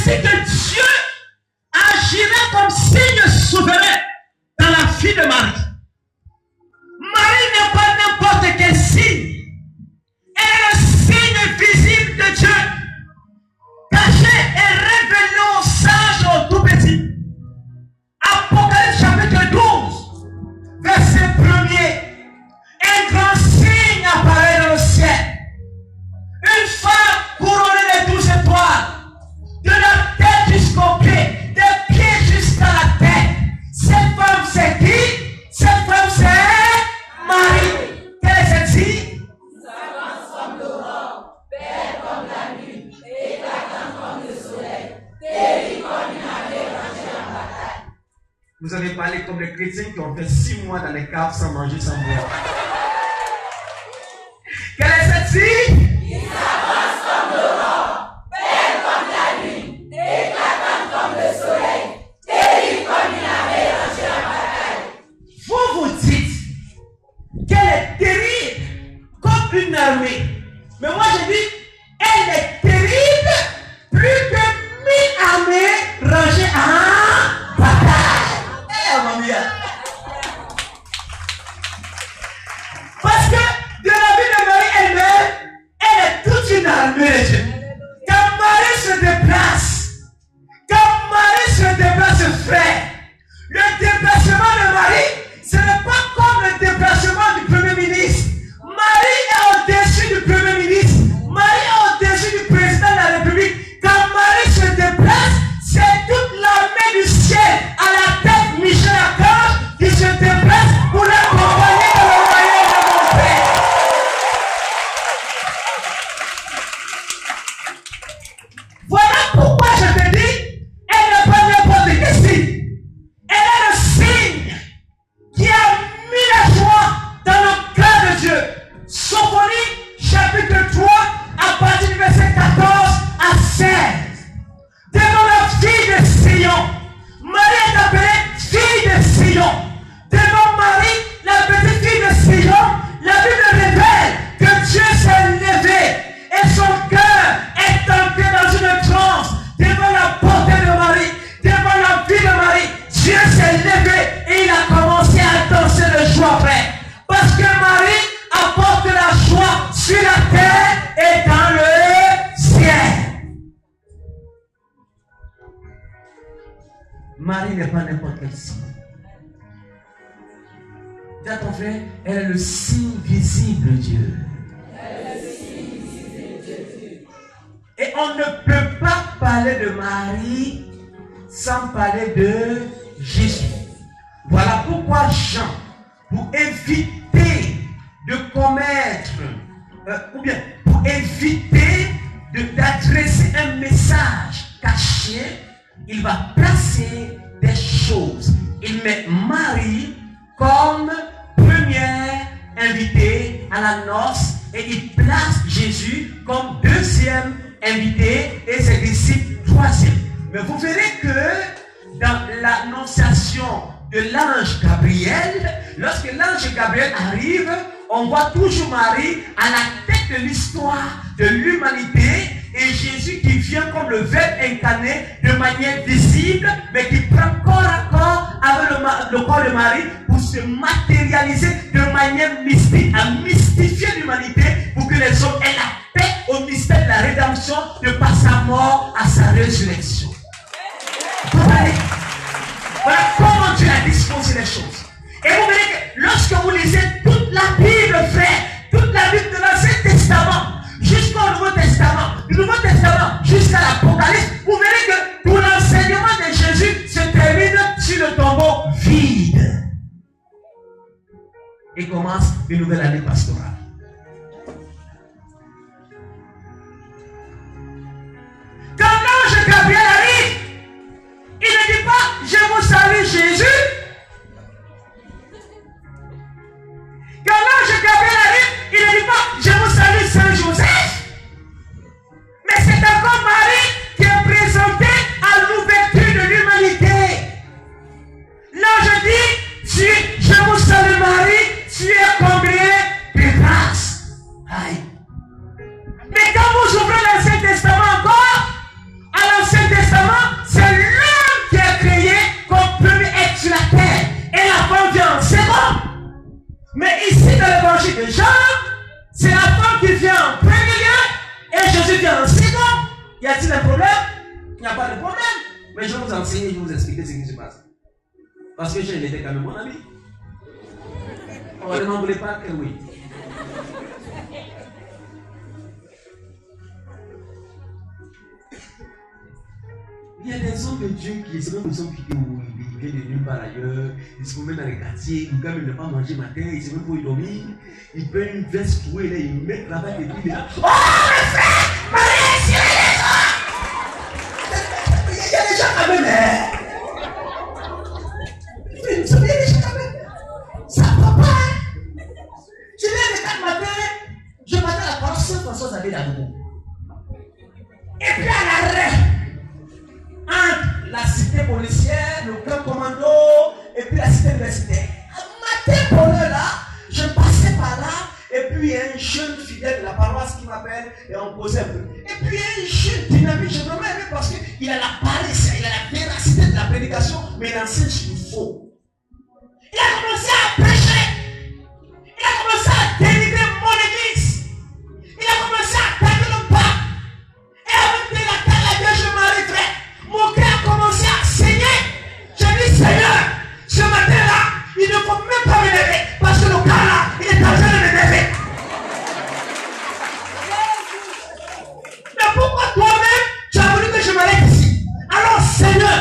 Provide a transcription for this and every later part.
ainsi que Dieu agira comme signe souverain dans la vie de Marie. Marie n'est pas n'importe quel signe. Elle est le signe visible de Dieu, caché et révélé aux sages, aux tout petits. Apocalypse chapitre 12, verset 1er. Un grand signe apparaît dans le ciel. Une femme couronnée de 12 étoiles, de la tête jusqu'aux pieds, des pieds jusqu'à la tête. Cette femme, c'est qui? Cette femme, c'est Marie. Quelle est cette fille? S'avance comme l'aurore, belle comme la lune, éclatante comme le soleil, terrible comme une armée rangée en bataille. Vous avez parlé comme les chrétiens qui ont fait 6 mois dans les caves sans manger, sans boire. Quelle est cette fille? Il s'avance comme l'aurore, belle comme la lune, éclatante comme le soleil, terrible comme une armée rangée en bataille. Vous vous dites qu'elle est terrible comme une armée. Mais moi je dis, elle est terrible plus que 1000 armées rangées en bataille. Eh, mon Dieu. Parce que de la vie de Marie elle-même, elle est toute une armée de Dieu. Quand Marie se déplace, frère, le déplacement de Marie, ce n'est pas comme le déplacement du Premier ministre. Marie est au-dessus du Premier ministre. Marie est au-dessus du président de la République. Quand Marie se déplace, c'est toute l'armée du ciel à la tête Michel Archange qui se déplace pour l'accompagner dans le royaume de mon Père. Voilà pourquoi je te dis, elle n'est pas n'importe quel signe. Elle est le signe qui a mis la joie dans le cœur de Dieu. Sophonie, chapitre 3, à partir du verset 14 à 16. Devant la fille de Sion, Marie est appelée fille de Sion. Devant Marie, la petite fille de Sion, la Bible révèle que Dieu s'est levé et son cœur est entré dans une transe devant la portée de Marie, devant la vie de Marie. Dieu s'est levé et il a commencé à danser de joie, frère. Parce que Marie apporte la joie sur la terre et dans le ciel. Marie n'est pas n'importe quel signe. Dis à ton frère, elle est le signe visible de Dieu. Et on ne peut pas parler de Marie sans parler de Jésus. Voilà pourquoi Jean, pour éviter de commettre, ou bien pour éviter d'adresser un message caché, il va placer des choses. Il met Marie comme première invitée à la noce et il place Jésus comme deuxième invité et ses disciples troisième. Mais vous verrez que dans l'annonciation de l'ange Gabriel, lorsque l'ange Gabriel arrive, on voit toujours Marie à la tête de l'histoire de l'humanité et Jésus qui vient comme le Verbe incarné de manière visible, mais qui prend corps à corps avec le corps de Marie pour se matérialiser de manière mystique, à mystifier l'humanité pour que les hommes aient la paix au mystère de la rédemption de par sa mort à sa résurrection. Voilà comment Dieu a disposé les choses. Et vous verrez que lorsque vous lisez toute la Bible, frère, toute la Bible de l'Ancien Testament, jusqu'au Nouveau Testament, du Nouveau Testament jusqu'à l'Apocalypse, vous verrez que tout l'enseignement de Jésus se termine sur le tombeau vide. Et commence une nouvelle année pastorale. Quand l'ange Gabriel arrive, il ne dit pas « Je vous salue Jésus ». Quand l'ange Gabriel arrive, il ne dit pas « Je vous salue Saint Joseph ». Mais c'est encore Marie qui est présentée à l'ouverture de l'humanité. L'ange dit « Je vous salue Marie, tu es comblée de grâce ». enseigner, je vais vous expliquer ce qui se passe. Parce que Jean était quand même mon ami. On ne m'en voulait pas que oui. Il y a des hommes de Dieu qui sont même des hommes qui viennent de nulle part ailleurs, ils se promènent dans les quartiers, ils ne peuvent pas manger matin, ils ne savent même pas où ils dorment, ils prennent une veste trouée, là, ils mettent la vague et puis là. Oh mes frères, Marie, il y a des gens quand même, hein. Il y a des gens quand même. Ça va pas, hein. Je viens de 4 matins, je partais à la parole seule François Xavier Dagoubou. Et puis à l'arrêt, entre la cité policière, le camp commando et puis la cité universitaire. À matin pour l'heure là, je passais par là et puis il y a un jeune fidèle de la paroisse qui m'appelle et on causait un peu. Et puis il y a un jeune dynamique, je vraiment aimé parce qu'il a la paresse, il a la véracité de la prédication, mais il enseigne ce qu'il faut. Il a commencé à prêcher, il a commencé à délivrer mon église, il a commencé à taper le pas. Et avec la Vierge Marie, frère, mon cœur a commencé à saigner. J'ai dit, Seigneur, ce matin-là, il ne faut même pas m'énerver. Parce que le gars là, il est en train de m'énerver. Mais pourquoi toi-même, tu as voulu que je m'arrête ici? Alors, Seigneur,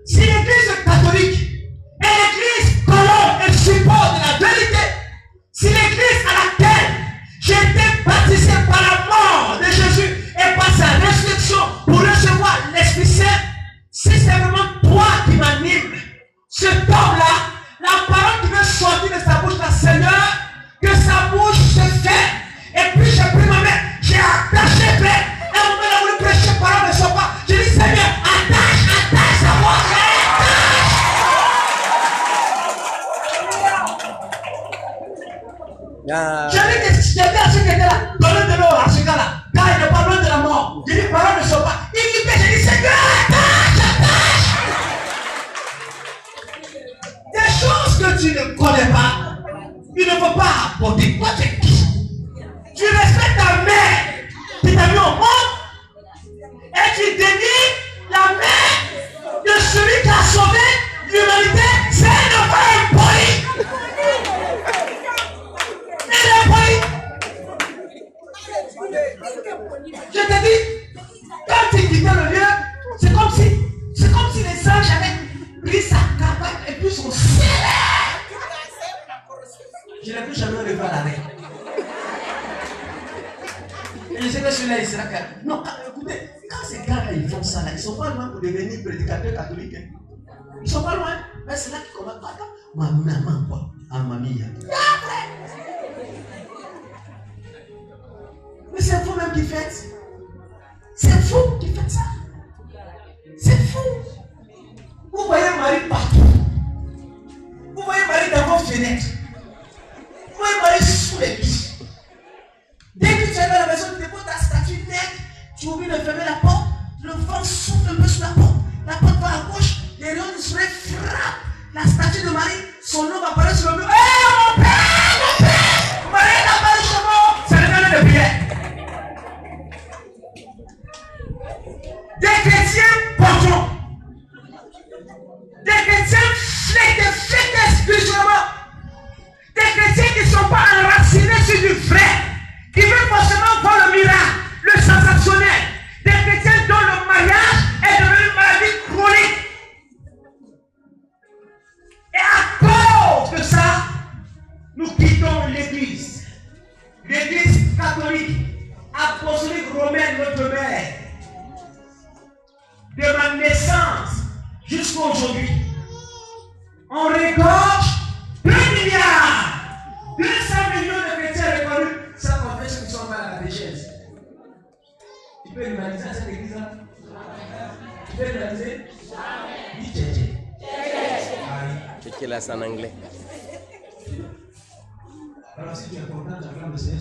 si l'église catholique et l'église colombe et support de la vérité, si l'église à laquelle j'ai été baptisé par la mort de Jésus et par sa résurrection pour recevoir l'Esprit Saint, si c'est vraiment toi qui m'anime, cet homme-là, la parole qui veut sortir de sa bouche, là, Seigneur, que sa bouche se fait, et puis j'ai pris ma main, j'ai attaché, frère, et on m'a voulu prêcher parole ne sort pas. J'ai dit, Seigneur, attache sa bouche, attache. J'ai dit à ceux qui étaient là, donnez de l'eau à ce gars-là, car il n'est pas loin de la mort. J'ai dit, parole ne sort pas. Il dit, j'ai dit, Seigneur, attache. Des choses que tu ne connais pas, il ne faut pas apporter. Toi, tu es qui? Tu respectes ta mère qui t'a mis au monde et tu dénies la mère de celui qui a sauvé l'humanité. C'est un enfant impoli. Il est impoli. Je te dis, quand tu quittais le lieu, c'est comme si les anges avaient pris sa cabane et puis son scellé. Je n'ai plus jamais revu à l'arrêt. Et je sais que celui-là, il sera calme. Non, écoutez, quand ces gars-là, ils font ça, là, ils ne sont pas loin pour devenir prédicateurs catholiques. Hein. Ils ne sont pas loin. Mais c'est là qu'ils commencent. Attends, ma maman, quoi. À mamie. Mais c'est vous même qui faites. C'est vous qui faites ça. C'est fou. Vous voyez Marie partout. Vous voyez Marie dans vos fenêtres. Vous voyez Marie sous l'église. Dès que tu es dans la maison, tu déposes ta statue nette, tu oublies de fermer la porte, le vent souffle un peu sur la porte va à gauche, les rayons du soleil frappent la statue de Marie, son nom va apparaître sur le mur. Hé mon père, Marie est apparue chez moi. C'est le moment de prière. Des chrétiens portons. Des chrétiens flétés spirituellement. Des chrétiens qui ne sont pas enracinés sur du vrai, qui veulent forcément voir le miracle, le sensationnel. Des chrétiens dont le mariage est devenu une maladie chronique. Et à cause de ça, nous quittons l'église. L'église catholique, apostolique romaine, notre mère. De ma naissance jusqu'à aujourd'hui, on regorge 2 milliards, 200 millions de chrétiens reconnus, sans compter ceux qui sont mal à la catéchèse. Tu peux rivaliser à cette église-là? Tu peux rivaliser? Dis tchétché. Tchétché là, c'est en anglais. Alors si tu es content, j'acclame le Seigneur.